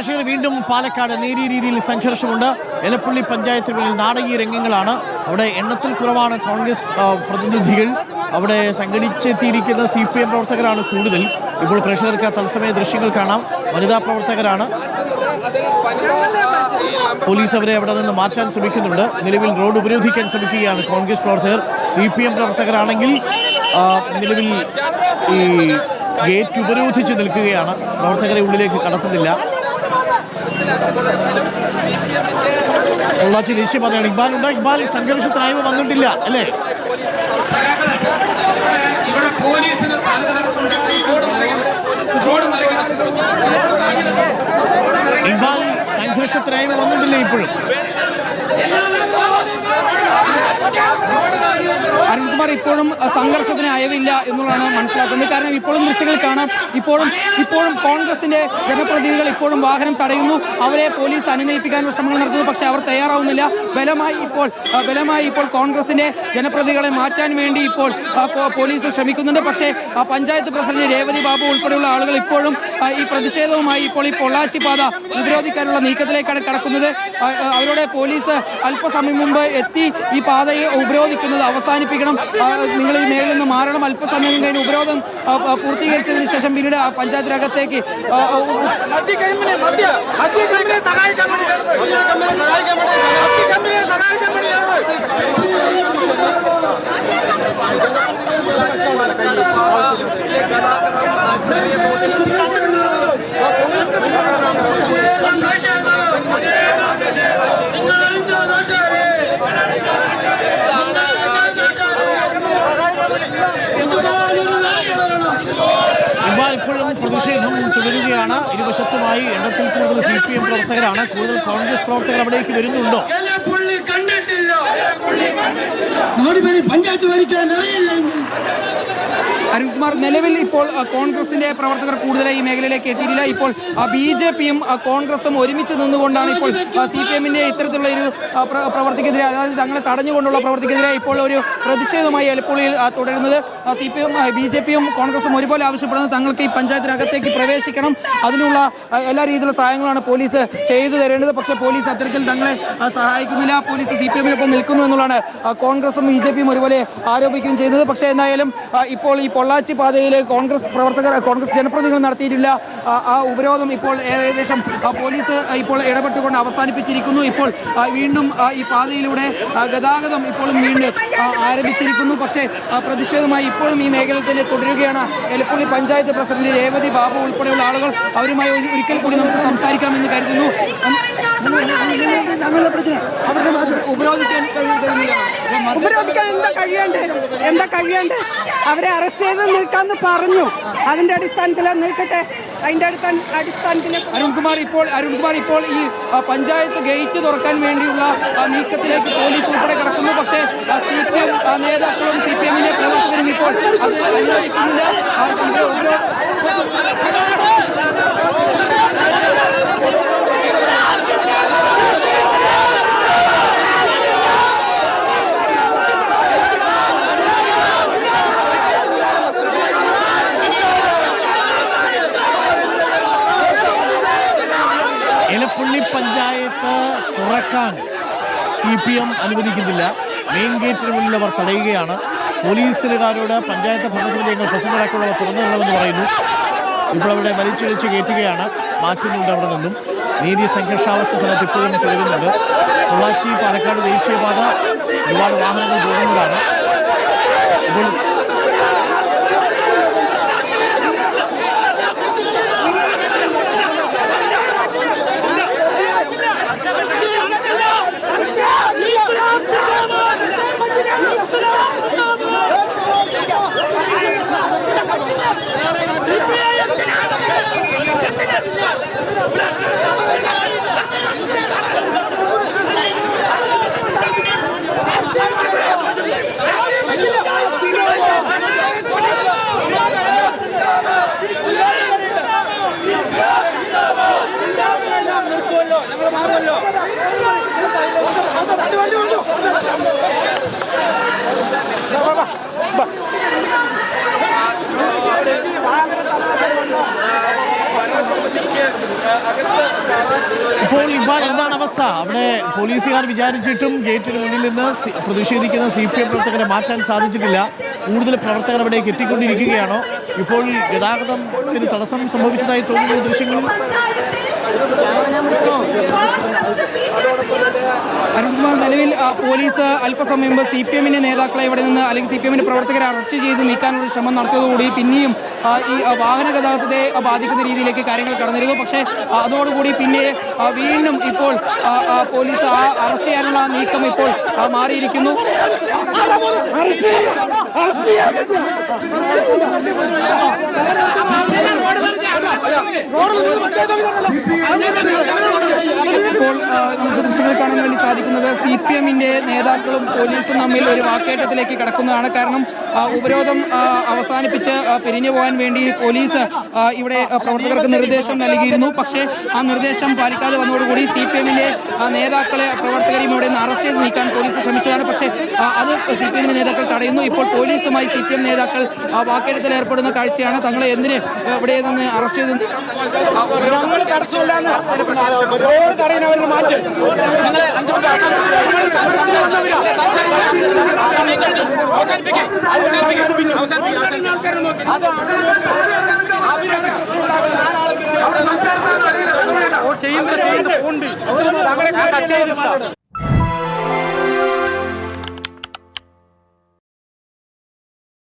പ്രേക്ഷകർ വീണ്ടും പാലക്കാട് നേരിയ രീതിയിൽ സംഘർഷമുണ്ട്. എലപ്പള്ളി പഞ്ചായത്തുകളിൽ നാടകീയ രംഗങ്ങളാണ്. അവിടെ എണ്ണത്തിൽ കുറവാണ് കോൺഗ്രസ് പ്രതിനിധികൾ. അവിടെ സംഘടിച്ചെത്തിയിരിക്കുന്ന CPM പ്രവർത്തകരാണ് കൂടുതൽ. ഇപ്പോൾ പ്രേക്ഷകർക്ക് തത്സമയ ദൃശ്യങ്ങൾ കാണാം. വനിതാ പ്രവർത്തകരാണ്. പോലീസ് അവരെ അവിടെ നിന്ന് മാറ്റാൻ ശ്രമിക്കുന്നുണ്ട്. നിലവിൽ റോഡ് ഉപരോധിക്കാൻ ശ്രമിക്കുകയാണ് കോൺഗ്രസ് പ്രവർത്തകർ. CPM പ്രവർത്തകരാണെങ്കിൽ നിലവിൽ ഈ ഗേറ്റ് ഉപരോധിച്ച് നിൽക്കുകയാണ്. പ്രവർത്തകരെ ഉള്ളിലേക്ക് കടത്തുന്നില്ല. പൊള്ളാച്ചി ദേശീയപാതയാണ്. ഇക്ബാലുണ്ട്. ഇക്ബാൽ, സംഘർഷത്തിനായി വന്നിട്ടില്ല അല്ലേ? ഇക്ബാൽ, സംഘർഷത്തിനായി വന്നിട്ടില്ല ഇപ്പോഴും. അരുൺകുമാർ, ഇപ്പോഴും സംഘർഷത്തിന് അയവില്ല എന്നുള്ളതാണ് മനസ്സിലാക്കുന്നത്. കാരണം ഇപ്പോഴും ദൃശ്യങ്ങൾ കാണാം. ഇപ്പോഴും കോൺഗ്രസിന്റെ ജനപ്രതിനിധികൾ ഇപ്പോഴും വാഹനം തടയുന്നു. അവരെ പോലീസ് അനുനയിപ്പിക്കാനുള്ള ശ്രമങ്ങൾ നടത്തുന്നു. പക്ഷേ അവർ തയ്യാറാവുന്നില്ല. ബലമായി ഇപ്പോൾ കോൺഗ്രസിന്റെ ജനപ്രതിനിധികളെ മാറ്റാൻ വേണ്ടി ഇപ്പോൾ പോലീസ് ശ്രമിക്കുന്നുണ്ട്. പക്ഷേ പഞ്ചായത്ത് പ്രസിഡന്റ് രേവതി ബാബു ഉൾപ്പെടെയുള്ള ആളുകൾ ഇപ്പോഴും ഈ പ്രതിഷേധവുമായി ഇപ്പോൾ ഈ പൊള്ളാച്ചി പാത ഉപരോധിക്കാനുള്ള നീക്കത്തിലേക്കാണ് കടക്കുന്നത്. അവരുടെ പോലീസ് അല്പസമയം മുമ്പ് എത്തി ഈ പാതയെ ഉപരോധിക്കുന്നത് അവസാനിപ്പിക്കണം, നിങ്ങൾ ഈ മേളിൽ നിന്ന് മാറണം, അല്പസമയം കഴിഞ്ഞ് ഉപരോധം പൂർത്തീകരിച്ചതിന് ശേഷം പിന്നീട് പഞ്ചായത്തിനകത്തേക്ക് ഇപ്പോഴും പ്രതിഷേധം തുടരുകയാണ്. ഇരുവശത്തുമായി എണ്ണത്തിൽ കൂടുതൽ CPM പ്രവർത്തകരാണ്. കൂടുതൽ കോൺഗ്രസ് പ്രവർത്തകർ അവിടേക്ക് വരുന്നുണ്ടോ? അരുൺകുമാർ, നിലവിൽ ഇപ്പോൾ കോൺഗ്രസിന്റെ പ്രവർത്തകർ കൂടുതലായി ഈ മേഖലയിലേക്ക് എത്തിയിട്ടില്ല. ഇപ്പോൾ BJPയും കോൺഗ്രസും ഒരുമിച്ച് നിന്നുകൊണ്ടാണ് ഇപ്പോൾ CPMന്റെ ഇത്തരത്തിലുള്ള ഒരു പ്രവർത്തിക്കെതിരെ, അതായത് തങ്ങളെ തടഞ്ഞുകൊണ്ടുള്ള പ്രവർത്തിക്കെതിരെ ഇപ്പോൾ ഒരു പ്രതിഷേധവുമായി എലപ്പുള്ളിയിൽ തുടരുന്നത്. BJPയും കോൺഗ്രസും ഒരുപോലെ ആവശ്യപ്പെടുന്നത് തങ്ങൾക്ക് ഈ പഞ്ചായത്തിനകത്തേക്ക് പ്രവേശിക്കണം, അതിനുള്ള എല്ലാ രീതിയിലുള്ള സഹായങ്ങളാണ് പോലീസ് ചെയ്തു തരേണ്ടത്. പക്ഷേ പോലീസ് അത്തരത്തിൽ തങ്ങളെ സഹായിക്കുന്നില്ല. പോലീസ് CPMനൊപ്പം നിൽക്കുന്നു എന്നുള്ളതാണ് കോൺഗ്രസും BJPയും ഒരുപോലെ ആരോപിക്കുകയും ചെയ്യുന്നത്. പക്ഷേ എന്തായാലും ഇപ്പോൾ ഈ പൊള്ളാച്ചി പാതയിൽ കോൺഗ്രസ് ജനപ്രതിനിധികൾ നടത്തിയിട്ടില്ല ആ ഉപരോധം ഇപ്പോൾ ഏകദേശം പോലീസ് ഇപ്പോൾ ഇടപെട്ടുകൊണ്ട് അവസാനിപ്പിച്ചിരിക്കുന്നു. ഇപ്പോൾ വീണ്ടും ഈ പാതയിലൂടെ ഗതാഗതം ഇപ്പോഴും വീണ്ടും ആരംഭിച്ചിരിക്കുന്നു. പക്ഷേ പ്രതിഷേധമായി ഇപ്പോഴും ഈ മേഖലയിൽ തന്നെ തുടരുകയാണ്. എലപ്പള്ളി പഞ്ചായത്ത് പ്രസിഡന്റ് രേവതി ബാബു ഉൾപ്പെടെയുള്ള ആളുകൾ അവരുമായി ഒരിക്കൽ കൂടി നമുക്ക് സംസാരിക്കാമെന്ന് കരുതുന്നു. ഉപരോധിക്കാൻ എന്താ കഴിയേണ്ടത്? അവരെ അറസ്റ്റ് ചെയ്ത് നിൽക്കാന്ന് പറഞ്ഞു. അതിന്റെ അടിസ്ഥാനത്തിൽ നിൽക്കട്ടെ. അതിന്റെ അടിസ്ഥാനത്തിൽ അരുൺകുമാർ ഇപ്പോൾ ഈ പഞ്ചായത്ത് ഗേറ്റ് തുറക്കാൻ വേണ്ടിയുള്ള നീക്കത്തിലേക്ക് പോലീസ് ഉൾപ്പെടെ കിടക്കുന്നു. പക്ഷേ CPM നേതാക്കളും CPMന്റെ പ്രവർത്തകരും ഇപ്പോൾ അത് അനുവദിക്കുന്നില്ല. എലപ്പള്ളി പഞ്ചായത്ത് തുറക്കാൻ CPM അനുവദിക്കുന്നില്ല. മെയിൻ ഗേറ്റിന് മുന്നിൽ അവർ തടയുകയാണ്. പോലീസുകാരോട് പഞ്ചായത്ത് ഭരണസമിതികൾ പ്രസിഡന്റടക്കമുള്ളവർ തുറന്നുകൊള്ളണമെന്ന് പറയുന്നു. ഇപ്പോൾ അവിടെ വലിച്ചിഴച്ച് കയറ്റുകയാണ്, മാറ്റുന്നുണ്ട്. അവിടെ നിന്നും നേരിയ സംഘർഷാവസ്ഥ സ്ഥലത്ത് ഇപ്പോഴും തുടരുന്നുണ്ട്. പൊള്ളാച്ചി പാലക്കാട് ദേശീയപാത ഒരുപാട് വാഹനങ്ങൾ പോകുന്നതാണ്. ഇപ്പോൾ ഇപ്പോൾ ഇക്ബാൽ എന്താണ് അവസ്ഥ? അവിടെ പോലീസുകാർ വിചാരിച്ചിട്ടും ഗേറ്റിന് മുന്നിൽ നിന്ന് പ്രതിഷേധിക്കുന്ന CPM പ്രവർത്തകരെ മാറ്റാൻ സാധിച്ചിട്ടില്ല. കൂടുതൽ പ്രവർത്തകർ അവിടേക്ക് എത്തിക്കൊണ്ടിരിക്കുകയാണോ? ഇപ്പോൾ ഗതാഗതത്തിന് തടസ്സം സംഭവിച്ചതായി തോന്നുന്ന ദൃശ്യങ്ങളിൽ അരുൺകുമാർ, നിലവിൽ പോലീസ് അല്പസമയം മുമ്പ് CPM-ന്റെ നേതാക്കളെ ഇവിടെ നിന്ന് അല്ലെങ്കിൽ CPM-ന്റെ പ്രവർത്തകരെ അറസ്റ്റ് ചെയ്ത് നീക്കാനുള്ള ശ്രമം നടത്തിയതോടുകൂടി പിന്നെയും ഈ വാഹന ഗതാഗതത്തെ ബാധിക്കുന്ന രീതിയിലേക്ക് കാര്യങ്ങൾ കടന്നിരുന്നു. പക്ഷേ അതോടുകൂടി പിന്നെ വീണ്ടും ഇപ്പോൾ പോലീസ് അറസ്റ്റ് ചെയ്യാനുള്ള നീക്കം ഇപ്പോൾ മാറിയിരിക്കുന്നു. ഇപ്പോൾ നമുക്ക് ദൃശ്യങ്ങൾ കാണാൻ വേണ്ടി സാധിക്കുന്നത് CPM-ന്റെ നേതാക്കളും പോലീസും തമ്മിൽ ഒരു വാക്കേറ്റത്തിലേക്ക് കടക്കുന്നതാണ്. കാരണം ഉപരോധം അവസാനിപ്പിച്ച് പിരിഞ്ഞു പോകാൻ വേണ്ടി പോലീസ് ഇവിടെ പ്രവർത്തകർക്ക് നിർദ്ദേശം നൽകിയിരുന്നു. പക്ഷേ ആ നിർദ്ദേശം പാലിക്കാതെ വന്നതോടുകൂടി CPM-ന്റെ നേതാക്കളെ പ്രവർത്തകരെയും ഇവിടെ നിന്ന് അറസ്റ്റ് ചെയ്ത് നീക്കാൻ പോലീസ് ശ്രമിച്ചതാണ്. പക്ഷേ അത് CPM-ന്റെ നേതാക്കൾ തടയുന്നു. ഇപ്പോൾ പോലീസുമായി CPM നേതാക്കൾ വാക്കേറ്റത്തിൽ ഏർപ്പെടുന്ന കാഴ്ചയാണ്. തങ്ങളെ എന്തിന് ഇവിടെ നിന്ന് അറസ്റ്റ് ചെയ്ത് ചെയ്യുന്ന